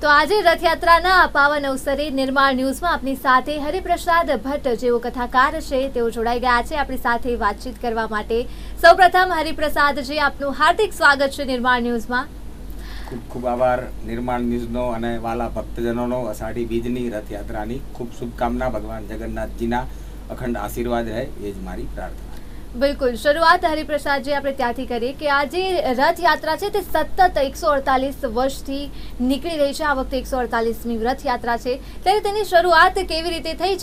તો આજે રથયાત્રાના પાવન અવસરે નિર્માણ ન્યૂઝમાં આપની સાથે હરિપ્રસાદ ભટ્ટ જેઓ કથાકાર છે તેઓ જોડાઈ ગયા છે આપણી સાથે વાતચીત કરવા માટે। સૌપ્રથમ હરિપ્રસાદજી, આપનું હાર્દિક સ્વાગત છે નિર્માણ ન્યૂઝમાં। ખૂબ ખૂબ આભાર નિર્માણ ન્યૂઝનો અને વાલા ભક્તજનોનો અષાઢી બીજની રથયાત્રાની ખૂબ શુભકામના। ભગવાન જગન્નાથજીના અખંડ આશીર્વાદ રહે એ જ મારી પ્રાર્થના। બિલકુલ, શરૂઆત હરિપ્રસાદજી આપણે ત્યાંથી કરીએ કે આજે રથયાત્રા છે તે સતત 148 વર્ષથી નીકળી રહી છે। આ વખતે 148મી રથયાત્રા છે, ત્યારે તેની શરૂઆત કેવી રીતે થઈ?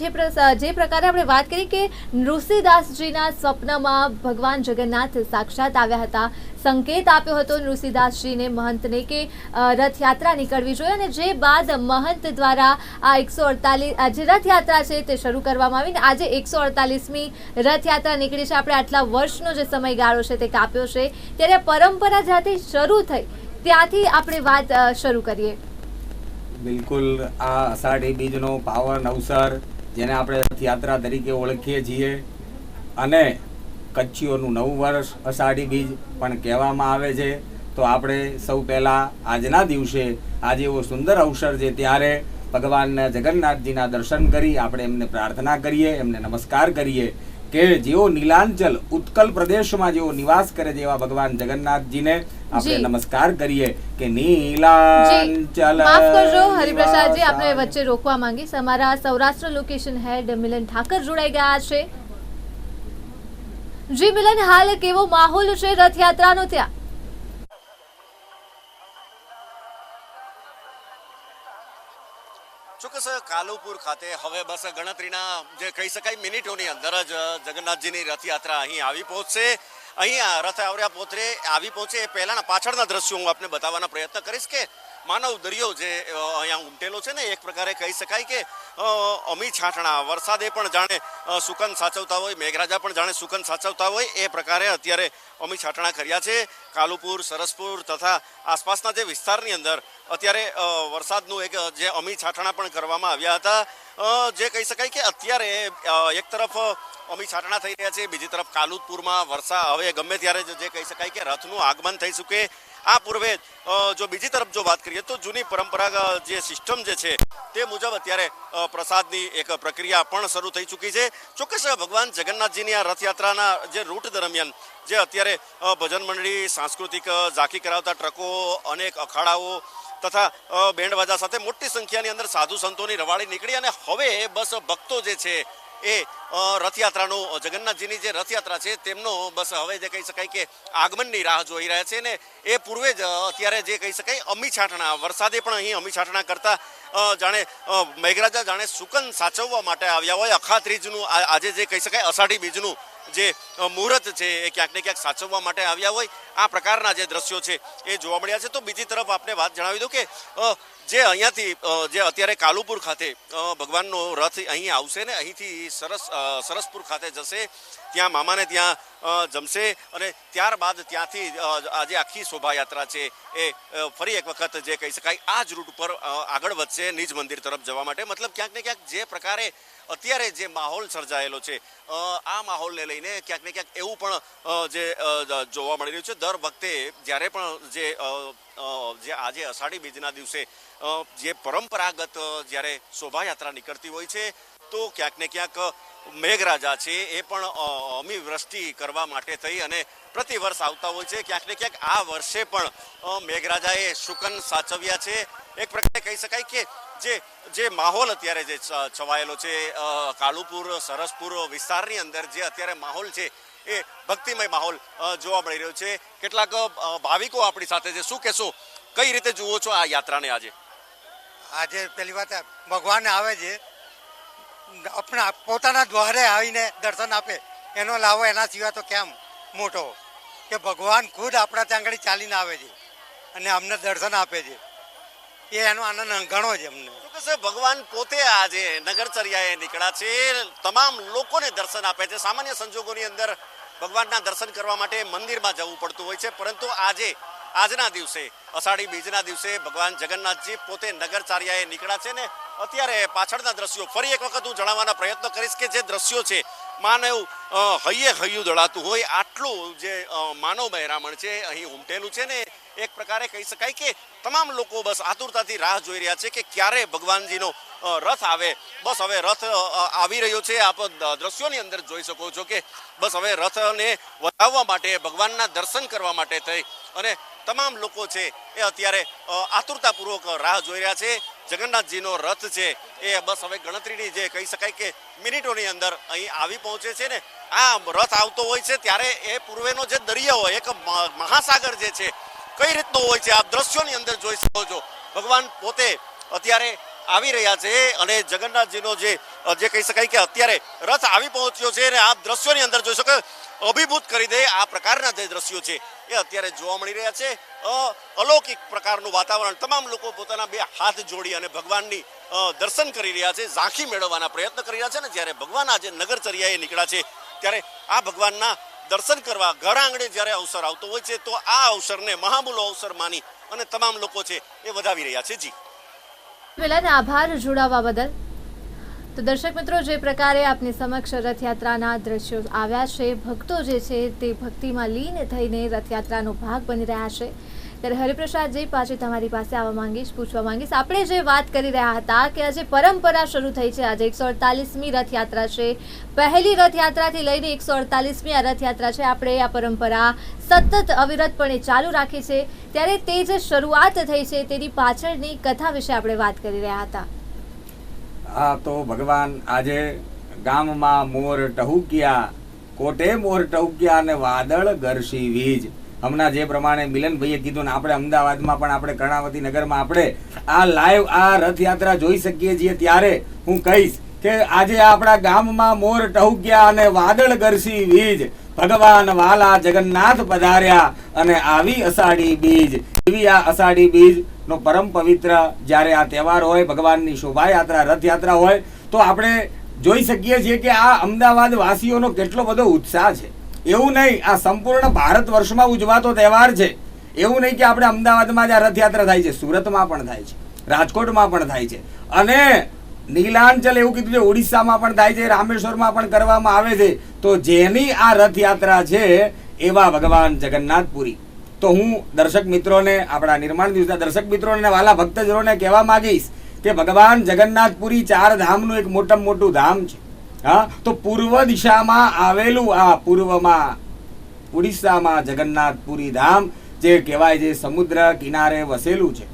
જે પ્રકારે આપણે વાત કરી કે નૃસિંહદાસજીના સ્વપ્નમાં ભગવાન જગન્નાથ સાક્ષાત આવ્યા હતા, સંકેત આપ્યો હતો નૃસિંહદાસજીને મહંતને કે રથયાત્રા નીકળવી જોઈએ, અને જે બાદ મહંત દ્વારા આ 148 જે રથયાત્રા છે તે શરૂ કરવામાં આવી ને આજે 148મી રથયાત્રા નીકળી છે। આપણે આટલા વર્ષનો જે સમયગાળો છે તે કાપ્યો છે, ત્યારે પરંપરા જ્યાંથી શરૂ થઈ ત્યાંથી આપણે વાત શરૂ કરીએ। બિલકુલ, આ અષાઢી બીજનો પાવન અવસર જેને આપણે રથયાત્રા તરીકે ઓળખીએ છીએ અને કચ્છીઓનું નવું વર્ષ અષાઢી બીજ પણ કહેવામાં આવે છે, તો આપણે સૌ પહેલાં આજના દિવસે આજે એવો સુંદર અવસર છે ત્યારે ભગવાન જગન્નાથજીના દર્શન કરી આપણે એમને પ્રાર્થના કરીએ, એમને નમસ્કાર કરીએ કે જેઓ નીલાંચલ ઉત્કલ પ્રદેશમાં જેઓ નિવાસ કરે છે એવા ભગવાન જગન્નાથજીને આપણે નમસ્કાર કરીએ કે નીલાંચલ। માફ કરજો હરિપ્રસાદજી, આપણે વચ્ચે રોકવા માંગીશ। અમારા સૌરાષ્ટ્ર લોકેશન હેડ મિલન ઠાકર જોડાઈ ગયા છે। જી મિલન, હાલ કેવો માહોલ છે રથયાત્રાનો ત્યાં? ચોક્કસ કાલુપુર ખાતે હવે બસ ગણતરીના જે કહી શકાય મિનિટોની અંદર જ જગન્નાથજીની રથયાત્રા અહીં આવી પહોંચશે। અહીંયા રથ આવી પહોંચે એ પહેલાના પાછળના દ્રશ્યો હું આપને બતાવવાનો પ્રયત્ન કરીશ કે માનવ દરિયો જે અહીંયા ઉમટેલો છે ને, એક પ્રકારે કહી શકાય કે અમી છાંટણા વરસાદે પણ જાણે સુકન સાચવતા હોય, મેઘરાજા પણ જાણે સુકન સાચવતા હોય એ પ્રકારે અત્યારે અમી છાંટણા કર્યા છે। કાલુપુર, સરસપુર તથા આસપાસના જે વિસ્તારની અંદર અત્યારે વરસાદનું એક જે અમી છાંટણા પણ કરવામાં આવ્યા હતા। જે કહી શકાય કે અત્યારે એક તરફ અમી છાંટણા થઈ રહ્યા છે, બીજી તરફ કાલુપુરમાં હવે ગમે ત્યારે જે કહી શકાય કે રથનું આગમન થઈ શકે। આ પૂર્વે જો બીજી તરફ જો વાત કરીએ તો જૂની પરંપરાગત જે સિસ્ટમ જે છે તે મુજબ અત્યારે પ્રસાદની એક પ્રક્રિયા પણ શરૂ થઈ ચૂકી છે। ચોક્કસ ભગવાન જગન્નાથજીની આ રથયાત્રાના જે રૂટ દરમિયાન જે અત્યારે ભજન મંડળી, સાંસ્કૃતિક ઝાંખી કરાવતા ટ્રકો, અનેક અખાડાઓ તથા બેન્ડવાજા સાથે મોટી સંખ્યાની અંદર સાધુ સંતોની રવાડી નીકળી અને હવે બસ ભક્તો જે છે એ રથયાત્રાનો જગન્નાથજીની જે રથયાત્રા છે તેમનો બસ હવે જે કહી શકાય કે આગમનની રાહ જોઈ રહ્યા છે ને એ પૂર્વે જ અત્યારે જે કહી શકાય અમી છાંટણા વરસાદે પણ અહીં અમી છાંટણા કરતા જાણે મેઘરાજા જાણે સુકન સાચવવા માટે આવ્યા હોય। અખાત્રીજનું આજે જે કહી શકાય અષાઢી બીજનું જે મુહૂર્ત છે એ ક્યાંક ને ક્યાંક સાચવવા માટે આવ્યા હોય આ પ્રકારના જે દ્રશ્યો છે એ જોવા મળ્યા છે। તો બીજી તરફ આપને વાત જણાવી દઉં કે જે અહીંયાથી જે અત્યારે કાલુપુર ખાતે ભગવાનનો રથ અહીં આવશે ને અહીંથી સરસપુર ખાતે જશે, ત્યાં મામાને ત્યાં જમશે અને ત્યારબાદ ત્યાંથી આજે આખી શોભાયાત્રા છે એ ફરી એક વખત જે કહી શકાય આ જ રૂટ ઉપર આગળ વધશે નિજ મંદિર તરફ જવા માટે। મતલબ ક્યાંક ને ક્યાંક જે પ્રકારે અત્યારે જે માહોલ સર્જાયેલો છે આ માહોલને લઈને ક્યાંક ને ક્યાંક એવું પણ જે જોવા મળી રહ્યું છે દર વખતે જ્યારે પણ જે આજે અષાઢી બીજના દિવસે જે પરંપરાગત જ્યારે શોભાયાત્રા નીકળતી હોય છે તો ક્યાંક ને ક્યાંક મેઘરાજા છે એ પણ અમી વૃષ્ટિ કરવા માટે થઈ અને પ્રતિવર્ષ આવતા હોય છે। ક્યાંક ને ક્યાંક આ વર્ષે પણ મેઘરાજાએ શુકન સાચવ્યા છે। એક પ્રકારે કહી શકાય કે જે માહોલ અત્યારે જે છવાયેલો છે કાલુપુર, સરસપુર વિસ્તારની અંદર જે અત્યારે માહોલ છે એ ભક્તિમય માહોલ જોવા મળી રહ્યો છે। કેટલાક ભાવિકો આપણી સાથે છે, શું કહેશો, કઈ રીતે જુઓ છો આ યાત્રાને? આજે પહેલી વાત ભગવાન આવે છે આપણા પોતાના દ્વારે આવીને દર્શન આપે એનો લાવો એના સિવાય તો કેમ મોટો કે ભગવાન ખુદ આપણા ત્યાં આગળ ચાલીને આવે છે અને અમને દર્શન આપે છે, એ એનો આનંદ ઘણો છે અમને। ચોક્કસ ભગવાન પોતે આજે નગરચર્યાએ નીકળ્યા છે, તમામ લોકોને દર્શન આપે છે। સામાન્ય સંજોગોની અંદર ભગવાનના દર્શન કરવા માટે મંદિરમાં જવું પડતું હોય છે, પરંતુ આજના દિવસે અષાઢી બીજના દિવસે ભગવાન જગન્નાથજી પોતે નગરચર્યાએ નીકળ્યા છે ને અત્યારે પાછળના દ્રશ્યો ફરી એક વખત હું જણાવવાના પ્રયત્ન કરીશ કે જે દ્રશ્યો છે માનવ હૈયે હૈયું દળાતું હોય આટલું જે માનવ મહેરામણ છે અહીં ઉમટેલું છે ને એક પ્રકારે કહી શકાય કે તમામ લોકો બસ આતુરતાથી રાહ જોઈ રહ્યા છે કે ક્યારે ભગવાનજીનો રથ આવે. બસ હવે રથ આવી રહ્યો છે. આપ દ્રશ્યોની અંદર જોઈ શકો છો કે બસ હવે રથને વધાવવા માટે, ભગવાનના દર્શન કરવા માટે થઈ અને તમામ લોકો છે એ અત્યારે આતુરતાપૂર્વક રાહ જોઈ રહ્યા છે. જગન્નાથજીનો રથ છે એ બસ હવે ગણતરીની જે કહી શકાય કે મિનિટોની અંદર અહીં આવી પહોંચે છે ને આ રથ આવતો હોય છે ત્યારે એ પૂર્વેનો જે દરિયો હોય, એક મહાસાગર જે છે કઈ રીતનો હોય છે આપ દ્રશ્યોની અંદર જોઈ શકો છો. ભગવાન પોતે અત્યારે આવી રહ્યા છે અને જગન્નાથજીનો જે કહી શકાય કે અત્યારે રથ આવી પહોંચ્યો છે અને આપ દ્રશ્યોની અંદર જોઈ શકો, અભિભૂત કરી દે આ પ્રકારના જે દ્રશ્યો છે એ અત્યારે જોવા મળી રહ્યા છે. અલૌકિક પ્રકારનું વાતાવરણ, તમામ લોકો પોતાના બે હાથ જોડી અને ભગવાનની દર્શન કરી રહ્યા છે, ઝાંખી મેળવવાના પ્રયત્ન કરી રહ્યા છે. ને જ્યારે ભગવાન આજે નગરચર્યાએ નીકળ્યા છે ત્યારે આ ભગવાનના દર્શન કરવા ઘર આંગણે જ્યારે અવસર આવતો હોય છે તો આ અવસરને મહામૂલો અવસર માની અને તમામ લોકો છે એ વધાવી રહ્યા છે. જી પહેલાને આભાર જોડાવા બદલ. તો દર્શક મિત્રો, જે પ્રકારે આપની સમક્ષ રથયાત્રાના દ્રશ્યો આવ્યા છે, ભક્તો જે છે તે ભક્તિમાં લીન થઈને રથયાત્રાનો ભાગ બની રહ્યા છે. ત્યારે હરિપ્રસાદજી, પાછી તમારી પાસે પૂછવા માંગીશ, આપણે જે વાત કરી રહ્યા હતા કે આજે પરંપરા શરૂ થઈ છે, આજે 148મી રથયાત્રા છે, પહેલી રથયાત્રાથી લઈને 148મી આ રથયાત્રા છે, આપણે આ પરંપરા સતત અવિરતપણે ચાલુ રાખી છે. ત્યારે તે જે શરૂઆત થઈ છે તેની પાછળની કથા વિશે આપણે વાત કરી રહ્યા હતા. હા, તો ભગવાન આજે ગામમાં મોર ટહુક્યા, કોટે મોર ટહુક્યા અને વાદળ ગરસી વીજ. હમણાં જે પ્રમાણે મિલનભાઈએ કીધું ને આપણે અમદાવાદમાં પણ આપણે કર્ણાવતી નગરમાં આપણે આ લાઈવ આ રથયાત્રા જોઈ શકીએ છીએ. ત્યારે હું કહીશ કે આજે આપણા ગામમાં મોર ટહુક્યા અને વાદળ ગરસી વીજ. ભગવાન વાલા જગન્નાથ પધાર્યા અને આવી અષાઢી બીજ. એવી આ અષાઢી બીજ નો પરમ પવિત્ર જ્યારે આ તહેવાર હોય, ભગવાનની શોભાયાત્રા રથયાત્રા હોય, તો આપણે જોઈ શકીએ છીએ કે આ અમદાવાદ વાસીઓનો કેટલો બધો ઉત્સાહ છે. એવું નહીં, આ સંપૂર્ણ ભારત વર્ષમાં ઉજવાતો તહેવાર છે. એવું નહીં કે આપણે અમદાવાદમાં જ આ રથયાત્રા થાય છે, સુરતમાં પણ થાય છે, રાજકોટમાં પણ થાય છે અને નીલાંચલ એવું કીધું છે ઓડિશામાં પણ થાય છે, રામેશ્વરમાં પણ કરવામાં આવે છે. તો જેની આ રથયાત્રા છે એવા ભગવાન જગન્નાથપુરી. તો હું દર્શક મિત્રોને, આપણા નિર્માણ દિવસના દર્શક મિત્રોને, વાલા ભક્તજનોને કહેવા માંગીશ કે ભગવાન જગન્નાથપુરી 4 ધામનું એક મોટામાં મોટું ધામ છે. હા, તો પૂર્વ દિશામાં આવેલું આ પૂર્વમાં ઉડીસામાં જગન્નાથપુરી ધામ જે કહેવાય છે સમુદ્ર કિનારે વસેલું છે.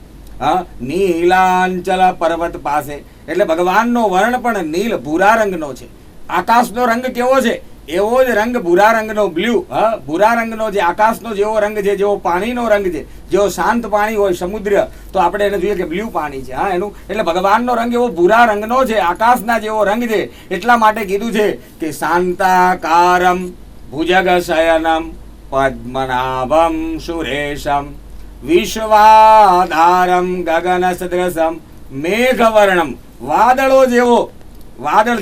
હા, નીલાંચલ પર્વત પાસે. એટલે ભગવાનનો વર્ણ પણ નીલ ભૂરા રંગનો છે. આકાશનો રંગ કેવો છે એવો જ રંગ ભૂરા રંગનો, બ્લુ. હા, ભૂરા રંગનો જે આકાશનો જેવો રંગ છે, જેવો પાણીનો રંગ છે, જેવો શાંત પાણી હોય સમુદ્ર, તો આપણે એને જોઈએ કે બ્લુ પાણી છે. હા, એનું એટલે ભગવાનનો રંગ એવો ભૂરા રંગનો છે, આકાશના જેવો રંગ છે. એટલા માટે કીધું છે કે શાંતાકારમ ભુજગશયનમ પદ્મનાભમ સુરેશમ વિશ્વાધારમ ગગન સદૃશમ મેઘવર્ણમ. વાદળ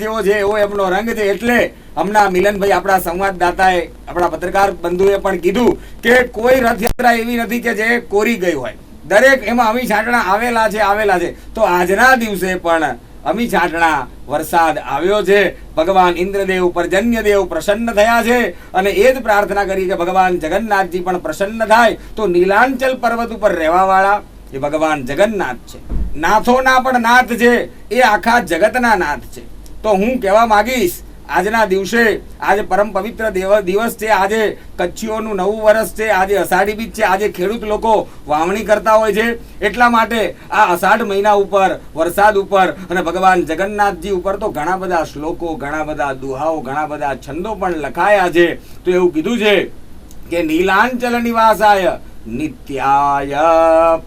જેવો છે એવો એમનો રંગ છે. એટલે હમણાં મિલનભાઈ આપણા સંવાદદાતાએ, આપણા પત્રકાર બંધુએ પણ કીધું કે કોઈ રથયાત્રા એવી નથી કે જે કોરી ગઈ હોય, દરેક એમાં અમી છાંટણા આવેલા છે. તો આજના દિવસે પણ અમી છાંટણા વરસાદ આવ્યો છે. ભગવાન ઇન્દ્રદેવ પર્જન્યદેવ પ્રસન્ન થયા છે અને એ જ પ્રાર્થના કરી કે ભગવાન જગન્નાથજી પણ પ્રસન્ન થાય. તો નીલાંચલ પર્વત ઉપર રહેવા વાળા એ ભગવાન જગન્નાથ છે. નાથોના પણ નાથ છે, એ આખા જગતના નાથ છે. તો હું કહેવા માંગીશ, આજના દિવસે, આજે પરમ પવિત્ર દિવસ છે, આજે કચ્છીઓનું નવું વર્ષ છે, આજે અષાઢી બીજ છે, આજે ખેડૂત લોકો વાવણી કરતા હોય છે. એટલા માટે આ અષાઢ મહિના ઉપર, વરસાદ ઉપર અને ભગવાન જગન્નાથજી ઉપર તો ઘણા બધા શ્લોકો, ઘણા બધા દુહાઓ, ઘણા બધા છંદો પણ લખાયા છે. તો એવું કીધું છે કે નીલાંચલ નિવાસાય નિત્યાય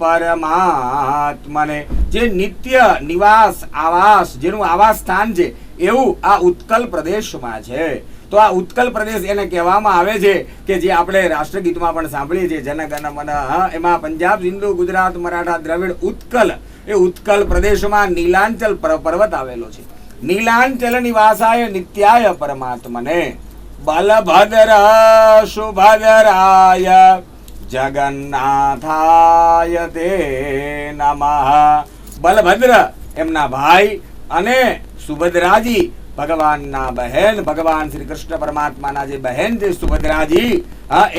પરમાત્મને. જે નિત્ય નિવાસ, આવાસ, જેનું આવાસ સ્થાન છે એવું આ ઉત્કલ પ્રદેશમાં છે. તો આ ઉત્કલ પ્રદેશ એને કહેવામાં આવે છે કે જે આપણે રાષ્ટ્રગીતમાં પણ સાંભળીએ છીએ, જનગણ મન. એમાં પંજાબ, સિંધુ, ગુજરાત, મરાઠા, દ્રવિડ, ઉત્કલ, એ ઉત્કલ પ્રદેશમાં નીલાંચલ પર્વત આવેલો છે. નીલાંચલ નિવાસાય નિત્યાય પરમાત્મને બલભદ્ર સુભદ્રાય જગન્નાથાય તે નમઃ. બલભદ્ર એમના ભાઈ અને સુભદ્રાજી ભગવાનના બહેન, ભગવાન શ્રી કૃષ્ણ પરમાત્માના જે બહેન છે સુભદ્રાજી,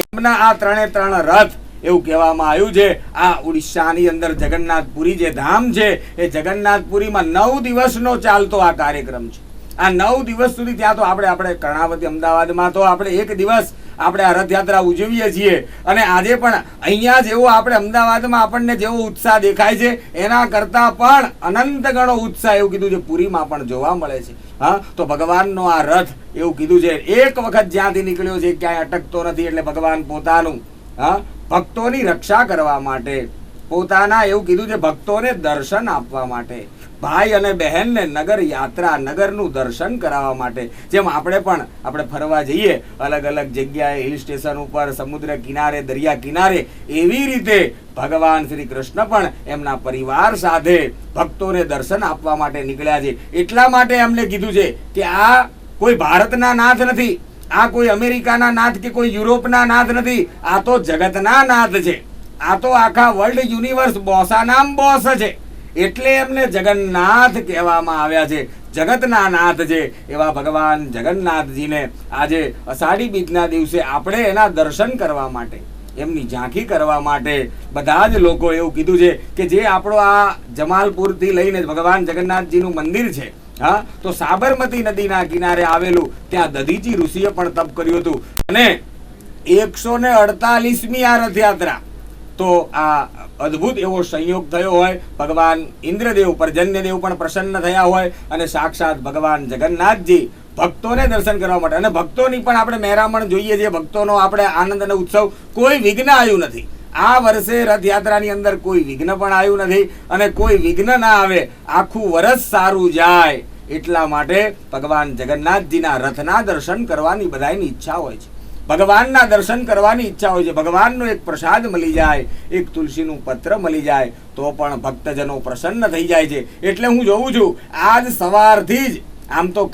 એમના આ 3 રથ એવું કહેવામાં આવ્યું છે. આ ઉડીસાની અંદર જગન્નાથપુરી જે ધામ છે એ જગન્નાથપુરીમાં 9 દિવસનો ચાલતો આ કાર્યક્રમ છે. આ 9 દિવસ સુધી ત્યાં તો આપણે કર્ણાવતી અમદાવાદમાં તો આપણે એક દિવસ આપણે આ રથયાત્રા ઉજવીએ છીએ અને આજે પણ અહીંયા જેવો આપણે અમદાવાદમાં આપણને જેવો ઉત્સાહ દેખાય છે એના કરતા પણ અનંત ગણો ઉત્સાહ એવું કીધું છે પુરીમાં પણ જોવા મળે છે. હા, તો ભગવાનનો આ રથ એવું કીધું છે એક વખત જ્યાંથી નીકળ્યો છે ક્યાંય અટકતો નથી. એટલે ભગવાન પોતાનું ભક્તોની રક્ષા કરવા માટે, પોતાના એવું કીધું છે ભક્તોને દર્શન આપવા માટે, ભાઈ અને બહેનને નગર યાત્રા, નગરનું દર્શન કરાવવા માટે, જેમ આપણે ફરવા જઈએ અલગ અલગ જગ્યાએ, હિલ સ્ટેશન ઉપર, સમુદ્ર કિનારે, દરિયા કિનારે, એવી રીતે ભગવાન શ્રી કૃષ્ણ પણ એમના પરિવાર સાથે ભક્તોને દર્શન આપવા માટે નીકળ્યા છે. એટલા માટે એમને કીધું છે કે આ કોઈ ભારતના નાથ નથી, આ કોઈ અમેરિકાના નાથ કે કોઈ યુરોપના નાથ નથી, આ તો જગતના નાથ છે. આ તો આખા વર્લ્ડ યુનિવર્સ બોસાનામ બોસ છે. એટલે એમને જગન્નાથ કહેવામાં આવ્યા છે, જગતના નાથ છે. એવા ભગવાન જગન્નાથજીને આજે અષાઢી બીજના દિવસે આપણે એના દર્શન કરવા માટે, એમની ઝાંખી કરવા માટે બધા જ લોકો એવું કીધું છે કે જે આપણો આ જમાલપુરથી લઈને ભગવાન જગન્નાથજીનું મંદિર છે, હા, તો સાબરમતી નદીના કિનારે આવેલું ત્યાં દધીચી ઋષિએ પણ તપ કર્યું હતું. અને 148મી આ રથયાત્રા, તો આ અદ્ભુત એવો સંયોગ થયો હોય. ભગવાન ઇન્દ્રદેવ, પર્જન્યદેવ પણ પ્રસન્ન થયા હોય અને સાક્ષાત ભગવાન જગન્નાથજી ભક્તોને દર્શન કરવા માટે, અને ભક્તોની પણ આપણે મહેરામણ જોઈએ છીએ, ભક્તોનો આપણે આનંદ અને ઉત્સવ, કોઈ વિઘ્ન આવ્યું નથી. આ વર્ષે રથયાત્રાની અંદર કોઈ વિઘ્ન પણ આવ્યું નથી અને કોઈ વિઘ્ન ના આવે, આખું વર્ષ સારું જાય એટલા માટે ભગવાન જગન્નાથજીના રથના દર્શન કરવાની બધાની ઈચ્છા હોય છે, ભગવાનના દર્શન કરવાની ઈચ્છા હોય છે. ભગવાનનો એક પ્રસાદ મળી જાય, એક તુલસીનું પત્ર મળી જાય તો પણ ભક્તજનો પ્રસન્ન થઈ જાય છે. એટલે હું જોઉં છું આજ સવારથી જ, આમ તો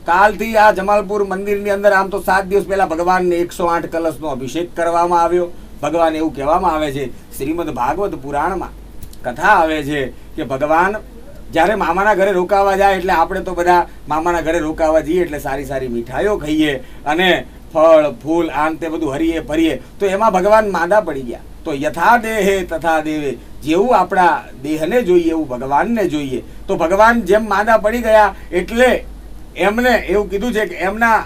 કાલથી આ જમાલપુર મંદિરની અંદર આમ તો 7 દિવસ પહેલા ભગવાનને 108 કલશનો અભિષેક કરવામાં આવ્યો. ભગવાન એવું કહેવામાં આવે છે, શ્રીમદ ભાગવત પુરાણમાં કથા આવે છે કે ભગવાન જ્યારે મામાના ઘરે રોકાવા જાય, એટલે આપણે તો બધા મામાના ઘરે રોકાવા જઈએ એટલે સારી સારી મીઠાઈઓ ખાઈએ અને ફળ ફૂલ આન તે બધું હરીએ ફરીએ, તો એમાં ભગવાન માંદા પડી ગયા. તો યથા દેહે તથા દેવે, જેવું આપણા દેહને જોઈએ એવું ભગવાનને જોઈએ. તો ભગવાન જેમ માંદા પડી ગયા એટલે એમને એવું કીધું છે કે એમના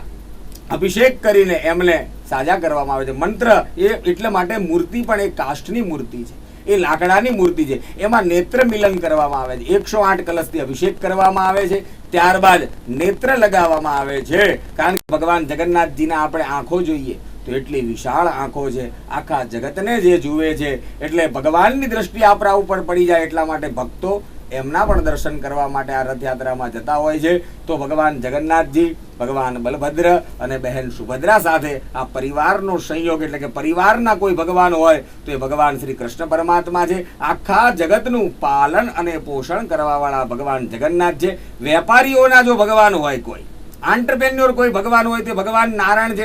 અભિષેક કરીને એમને સાજા કરવામાં આવે છે. મંત્ર એ એટલે માટે મૂર્તિ પણ એક કાષ્ઠની મૂર્તિ છે, એ લાકડાની મૂર્તિ છે, એમાં નેત્ર મિલન કરવામાં આવે છે. 108 કલશથી અભિષેક કરવામાં આવે છે, ત્યારબાદ નેત્ર લગાવવામાં આવે છે. કારણ કે ભગવાન જગન્નાથજીના આપણે આંખો જોઈએ તો એટલી વિશાળ આંખો છે, આખા જગતને જે જુએ છે. એટલે ભગવાનની દ્રષ્ટિ આપણા ઉપર પડી જાય એટલા માટે ભક્તો એમના પણ દર્શન કરવા માટે આ રથયાત્રામાં જતા હોય છે. તો ભગવાન જગન્નાથજી, ભગવાન બલભદ્ર અને બહેન સુભદ્રા સાથે આ પરિવારનો સંયોગ, એટલે કે પરિવારના કોઈ ભગવાન હોય તો એ ભગવાન શ્રી કૃષ્ણ પરમાત્મા છે. આખા જગતનું પાલન અને પોષણ કરવાવાળા ભગવાન જગન્નાથ છે. વેપારીઓના જો ભગવાન હોય, કોઈ આંટરપ્રેન્યોર કોઈ ભગવાન હોય તે ભગવાન નારાયણ છે.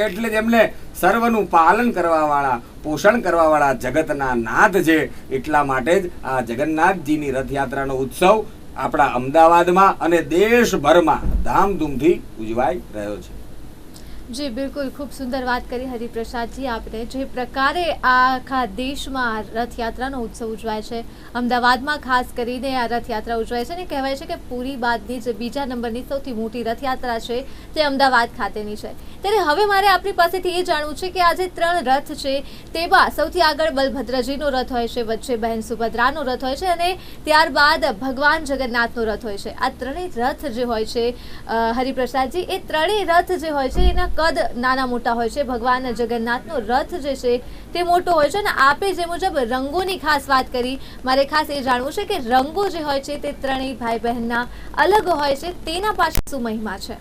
એટલે જ એમને સર્વનું પાલન કરવાવાળા, પોષણ કરવાવાળા જગતના નાથ છે. એટલા માટે જ આ જગન્નાથજીની રથયાત્રાનો ઉત્સવ આપણા અમદાવાદમાં અને દેશભરમાં ધામધૂમથી ઉજવાઈ રહ્યો છે. જી બિલકુલ, ખૂબ સુંદર વાત કરી હરિપ્રસાદજી આપને. જે પ્રકારે આખા દેશમાં રથયાત્રાનો ઉત્સવ ઉજવાય છે, અમદાવાદમાં ખાસ કરીને આ રથયાત્રા ઉજવાય છે, ને કહેવાય છે કે પુરી બાદની જે બીજા નંબરની સૌથી મોટી રથયાત્રા છે તે અમદાવાદ ખાતેની છે. ત્યારે હવે મારે આપની પાસેથી એ જાણવું છે કે આ જે 3 રથ છે તેમાં સૌથી આગળ બલભદ્રજીનો રથ હોય છે, વચ્ચે બહેન સુભદ્રાનો રથ હોય છે અને ત્યારબાદ ભગવાન જગન્નાથનો રથ હોય છે. આ ત્રણેય રથ જે હોય છે હરિપ્રસાદજી, એ ત્રણેય રથ જે હોય છે એના કદ નાના મોટા હોય છે. ભગવાન જગન્નાથનો રથ જે છે તે મોટો હોય છે. અને આપે જે મુજબ રંગોની ખાસ વાત કરી, મારે ખાસ એ જાણવું છે કે રંગો જે હોય છે તે ત્રણેય ભાઈ બહેનના અલગ હોય છે, તેના પાછળ શું મહિમા છે?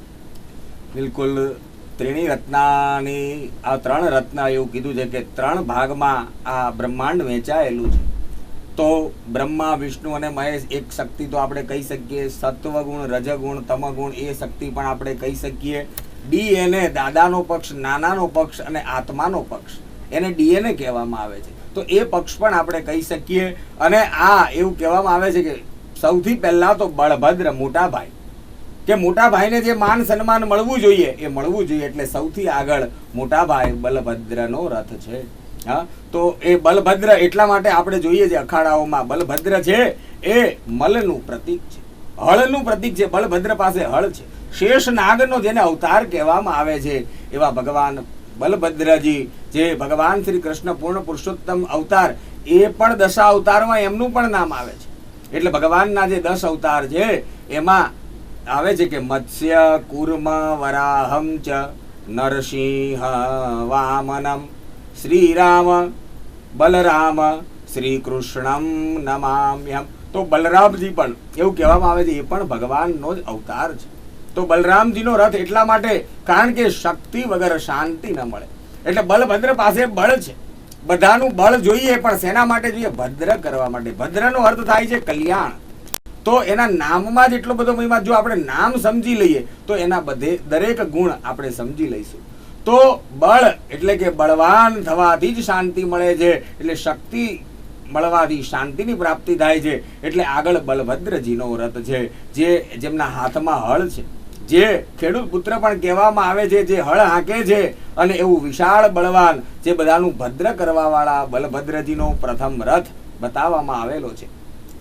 બિલકુલ, ત્રિણી રત્નાની આ 3 રત્ન એવું કીધું છે કે 3 ભાગમાં આ બ્રહ્માંડ વહેંચાયેલું છે. તો બ્રહ્મા, વિષ્ણુ અને મહેશ, એક શક્તિ તો આપણે કહી શકીએ, સત્વગુણ, રજગુણ, તમગુણ, એ શક્તિ પણ આપણે કહી શકીએ. ડીએનએ, દાદાનો પક્ષ, નાનાનો પક્ષ અને આત્માનો પક્ષ, એને ડીએનએ કહેવામાં આવે છે. તો એ પક્ષ પણ આપણે કહી શકીએ. અને આ એવું કહેવામાં આવે છે કે સૌથી પહેલા તો બળભદ્ર, મોટા ભાઈ, કે મોટા ભાઈને જે માન સન્માન મળવું જોઈએ એ મળવું જોઈએ. એટલે સૌથી આગળ મોટા ભાઈ બલભદ્રનો રથ છે. હા, તો એ બલભદ્ર એટલા માટે આપણે જોઈએ છે અખાડાઓમાં બલભદ્ર છે એ મલનું પ્રતીક છે, હળનું પ્રતીક છે. બલભદ્ર પાસે હળ છે. શેષ નાગનો જેને અવતાર કહેવામાં આવે છે એવા ભગવાન બલભદ્રજી, જે ભગવાન શ્રી કૃષ્ણ પૂર્ણ પુરુષોત્તમ અવતાર, એ પણ દશા અવતારમાં એમનું પણ નામ આવે છે. એટલે ભગવાનના જે 10 અવતાર છે એમાં આવે છે કે મત્સ્ય કૂર્મ વરાહમ ચ નરસિંહ વામનમ શ્રીરામ બલરામ શ્રી કૃષ્ણમ નમામ્યહમ. તો બલરામજી પણ એવું કહેવામાં આવે છે, એ પણ ભગવાનનો જ અવતાર છે. તો બલરામજીનો રથ એટલા માટે કારણ કે શક્તિ વગર શાંતિ ન મળે. એટલે બલભદ્ર પાસે બળ છે, બધાનું બળ જોઈએ, પણ શેના માટે જોઈએ? ભદ્ર કરવા માટે. ભદ્રનો અર્થ થાય છે કલ્યાણ. તો એના નામમાં જ એટલો બધો મહિમા. જો આપણે નામ સમજી લઈએ તો એના દરેક ગુણ આપણે સમજી લઈશું. તો બળ એટલે કે બળવાન થવાથી જ શાંતિ મળે છે. એટલે શક્તિ મળવાથી શાંતિની પ્રાપ્તિ થાય છે. એટલે આગળ બલભદ્રજીનો રથ છે, જેમના હાથમાં હળ છે, જે ખેડૂત પુત્ર પણ કહેવામાં આવે છે, જે હળ હાંકે છે. અને એવું વિશાળ બળવાન, જે બધાનું ભદ્ર કરવા વાળા બલભદ્રજીનો પ્રથમ રથ બતાવવામાં આવેલો છે.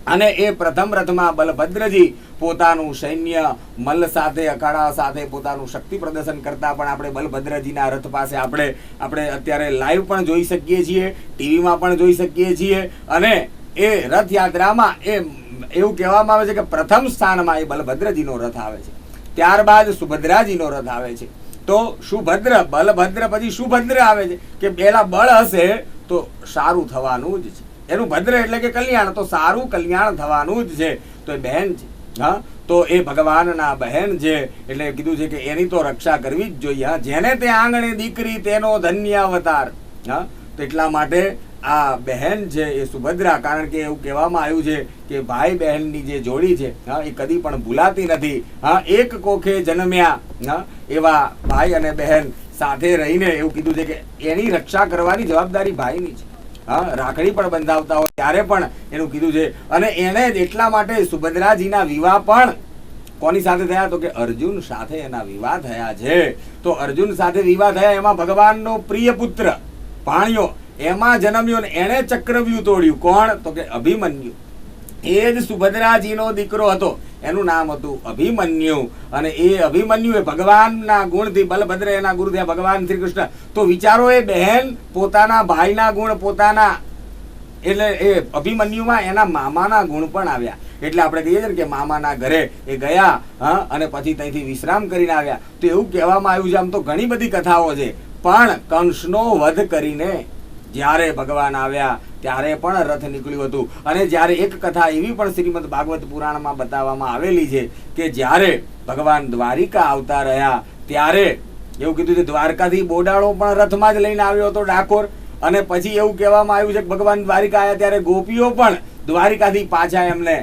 અને એ પ્રથમ રથમાં બલભદ્રજી પોતાનું સૈન્ય મલ્લ સાથે, અખાડા સાથે પોતાનું શક્તિ પ્રદર્શન કરતા પણ આપણે બલભદ્રજીના રથ પાસે આપણે અત્યારે લાઈવ પણ જોઈ શકીએ છીએ, ટીવીમાં પણ જોઈ શકીએ છીએ. અને એ રથયાત્રામાં એવું કહેવામાં આવે છે કે પ્રથમ સ્થાનમાં એ બલભદ્રજીનો રથ આવે છે. ત્યારબાદ સુભદ્રાજીનો રથ આવે છે. તો બલભદ્ર પછી સુભદ્ર આવે છે કે પહેલા બળ હશે તો સારું થવાનું જ છે. એનું ભદ્ર એટલે કે કલ્યાણ, તો સારું કલ્યાણ થવાનું જ છે. તો એ બહેન છે. હા, તો એ ભગવાનના બહેન છે. એટલે કીધું છે કે એની તો રક્ષા કરવી જ જોઈએ. જેને તે આંગણે દીકરી તેનો ધન્ય અવતાર. હા, તો એટલા માટે આ બહેન છે એ સુભદ્રા, કારણ કે એવું કહેવામાં આવ્યું છે કે ભાઈ બહેનની જે જોડી છે એ કદી પણ ભૂલાતી નથી. હા, એક કોખે જન્મ્યા એવા ભાઈ અને બહેન સાથે રહીને એવું કીધું છે કે એની રક્ષા કરવાની જવાબદારી ભાઈની છે. હા, રાખડી પણ બંધાવતા હોય ત્યારે પણ એનું કીધું છે. અને એને જ એટલા માટે સુભદ્રાજીના વિવાહ પણ કોની સાથે થયા? તો કે અર્જુન સાથે એના વિવાહ થયા છે. તો અર્જુન સાથે વિવાહ થયા, એમાં ભગવાનનો પ્રિય પુત્ર ભાણિયો એમાં જન્મ્યો, ને એને ચક્રવ્યૂહ તોડ્યું. કોણ? તો કે અભિમન્યુ. એ જ સુભદ્રાજીનો દીકરો હતો, એનું નામ હતું અભિમન્યુ. અને એ અભિમન્યુ એ ભગવાનના ગુણથી, બલભદ્ર એના ગુરુ થયા ભગવાન શ્રી કૃષ્ણ. તો વિચારો, એ બહેન પોતાના ભાઈના ગુણ, પોતાના એટલે એ અભિમન્યુમાં એના મામાના ગુણ પણ આવ્યા. એટલે આપણે કહીએ છીએ કે મામાના ઘરે એ ગયા, હા, અને પછી ત્યાંથી વિશ્રામ કરીને આવ્યા. તો એવું કહેવામાં આવ્યું છે. આમ તો ઘણી બધી કથાઓ છે, પણ કંસનો વધ કરીને જ્યારે ભગવાન આવ્યા ત્યારે પણ રથ નીકળ્યું હતું. અને જ્યારે એક કથા એવી પણ શ્રીમદ ભાગવત પુરાણમાં બતાવવામાં આવેલી છે કે જ્યારે ભગવાન દ્વારિકા આવતા રહ્યા ત્યારે એવું કીધું છે દ્વારકાથી બોડાળો પણ રથમાં જ લઈને આવ્યો હતો, ડાકોર. અને પછી એવું કહેવામાં આવ્યું છે કે ભગવાન દ્વારિકા આવ્યા ત્યારે ગોપીઓ પણ દ્વારિકાથી પાછા એમને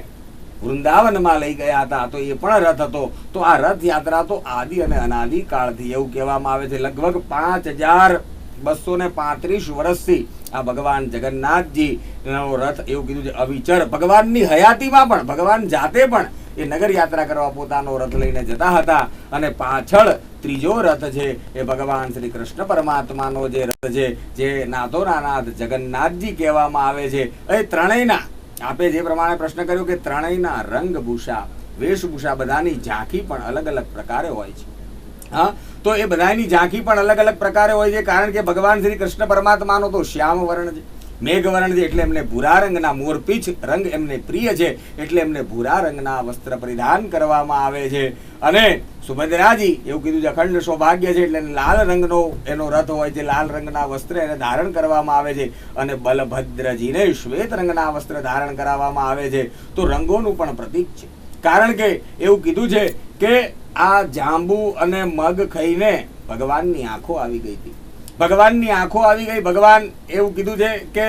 વૃંદાવનમાં લઈ ગયા હતા. તો એ પણ રથ હતો. તો આ રથયાત્રા તો આદિ અને અનાદિ કાળથી એવું કહેવામાં આવે છે લગભગ 5235 વર્ષથી આ ભગવાન જગન્નાથજી નો રથ એવું કીધું છે અવિચર. ભગવાનની હયાતીમાં પણ ભગવાન જાતે પણ એ નગર યાત્રા કરવા પોતાનો રથ લઈને જતા હતા. અને પાછળ ત્રીજો રથ છે એ ભગવાન શ્રી કૃષ્ણ પરમાત્માનો જે રથ છે, જે નાથોના નાથ જગન્નાથજી કહેવામાં આવે છે. એ ત્રણેયના, આપે જે પ્રમાણે પ્રશ્ન કર્યો કે ત્રણેયના રંગભૂષા, વેશભૂષા બધાની ઝાંખી પણ અલગ અલગ પ્રકારે હોય છે. હા, તો એ બધાની ઝાંખી પણ અલગ અલગ પ્રકારે હોય છે. કારણ કે ભગવાન શ્રી કૃષ્ણ પરમાત્માનો તો શ્યામ વર્ણ છે, મેઘ વર્ણ છે. એટલે એમને ભૂરા રંગના, મોરપીંછ રંગ એમને પ્રિય છે, એટલે એમને ભૂરા રંગના વસ્ત્ર પરિધાન કરવામાં આવે છે. અને સુભદ્રાજી એવું કીધું છે અખંડ સૌભાગ્ય છે, એટલે લાલ રંગનો એનો રથ હોય છે, લાલ રંગના વસ્ત્ર એને ધારણ કરવામાં આવે છે. અને બલભદ્રજીને શ્વેત રંગના વસ્ત્ર ધારણ કરાવવામાં આવે છે. તો રંગોનું પણ પ્રતીક છે. કારણ કે એવું કીધું છે કે આ જાંબુ અને મગ ખાઈને ભગવાનની આંખો આવી ગઈ હતી. ભગવાનની આંખો આવી ગઈ. ભગવાન એવું કીધું છે કે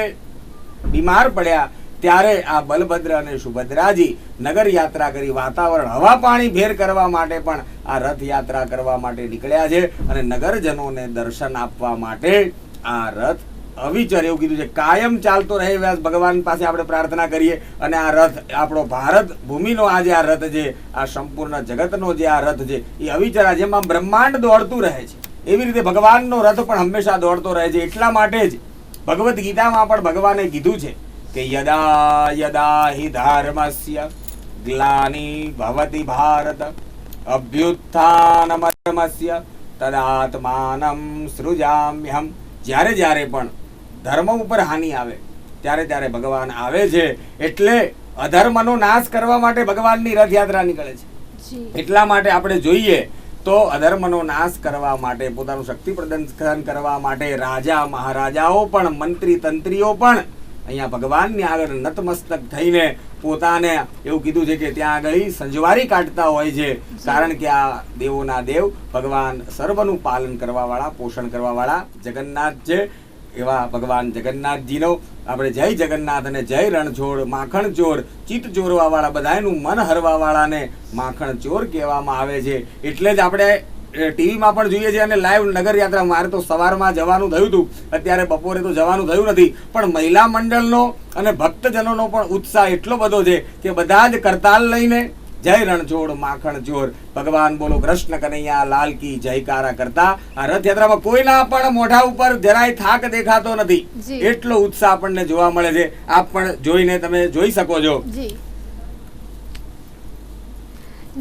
બીમાર પડ્યા ત્યારે આ બલભદ્ર અને સુભદ્રાજી નગર યાત્રા કરી, વાતાવરણ હવા પાણી ભેર કરવા માટે પણ આ રથયાત્રા કરવા માટે નીકળ્યા છે. અને નગરજનોને દર્શન આપવા માટે આ રથ અવિચર એવું કીધું છે કાયમ ચાલતો રહે. ભગવાન પાસે આપણે પ્રાર્થના કરીએ. અને આ રથ આપણો ભારત ભૂમિનો આ જે આ રથ છે, આ સંપૂર્ણ જગતનો જે આ રથ છે એ અવિચર, જેમાં બ્રહ્માંડ દોડતું રહે છે એવી રીતે ભગવાનનો રથ પણ હંમેશા દોડતો રહે છે. એટલા માટે જ ભગવદ્ ગીતામાં પણ ભગવાને કીધું છે કે યદા યદા હિ ધર્મસ્ય ગ્લાનિ ભવતિ ભારત અભ્યુત્થાનમસ્ય તદાત્માનમ સૃજામ્યહમ. જ્યારે જ્યારે પણ ધર્મ ઉપર હાનિ આવે ત્યારે ત્યારે ભગવાન આવે છે. એટલે અધર્મનો નાશ કરવા માટે ભગવાનની રથયાત્રા નીકળે છે. એટલા માટે આપણે જોઈએ તો અધર્મનો નાશ કરવા માટે, પોતાનું શક્તિ પ્રદર્શન કરવા માટે રાજા મહારાજાઓ પણ, મંત્રી તંત્રીઓ પણ અહીંયા ભગવાનની આગળ નતમસ્તક થઈને પોતાને એવું કીધું છે કે ત્યાં આગળ સંજવારી કાઢતા હોય છે. કારણ કે આ દેવોના દેવ ભગવાન સર્વનું પાલન કરવાવાળા, પોષણ કરવાવાળા જગન્નાથ છે. એવા ભગવાન જગન્નાથજીનો આપણે જય જગન્નાથ અને જય રણછોડ, માખણ ચોર, ચિત્ત ચોરવાવાળા, બધાનું મન હરવાવાળાને માખણ ચોર કહેવામાં આવે છે. એટલે જ આપણે ટીવીમાં પણ જોઈએ છીએ અને લાઈવ નગરયાત્રા, મારે તો સવારમાં જવાનું થયું હતું, અત્યારે બપોરે તો જવાનું થયું નથી, પણ મહિલા મંડળનો અને ભક્તજનોનો પણ ઉત્સાહ એટલો બધો છે કે બધા જ કરતાલ લઈને જય રણછોડ માખણ ચોર, ભગવાન બોલો કૃષ્ણ કનૈયા લાલ કી જયકારા કરતા આ રથયાત્રામાં કોઈના પણ મોઢા ઉપર જરાય થાક દેખાતો નથી. એટલો ઉત્સાહ આપણને જોવા મળે છે. આપ પણ જોઈને તમે જોઈ શકો છો.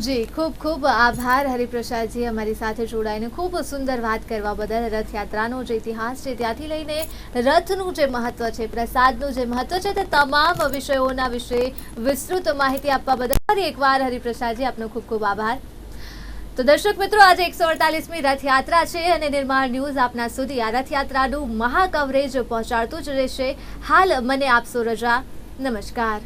જી, ખૂબ ખૂબ આભાર હરિપ્રસાદજી, અમારી સાથે જોડાઈને ખૂબ સુંદર વાત કરવા બદલ. રથયાત્રાનો જે ઇતિહાસ છે ત્યાંથી લઈને રથનું જે મહત્વ છે, પ્રસાદનું જે મહત્વ છે, તે તમામ વિષયોના વિશે વિસ્તૃત માહિતી આપવા બદલ ફરી એકવાર હરિપ્રસાદજી આપનો ખૂબ ખૂબ આભાર. તો દર્શક મિત્રો, આજે 148મી રથયાત્રા છે અને નિર્માણ ન્યૂઝ આપના સુધી આ રથયાત્રાનું મહા કવરેજ પહોંચાડતું જ રહેશે. હાલ મને આપશો રજા. નમસ્કાર.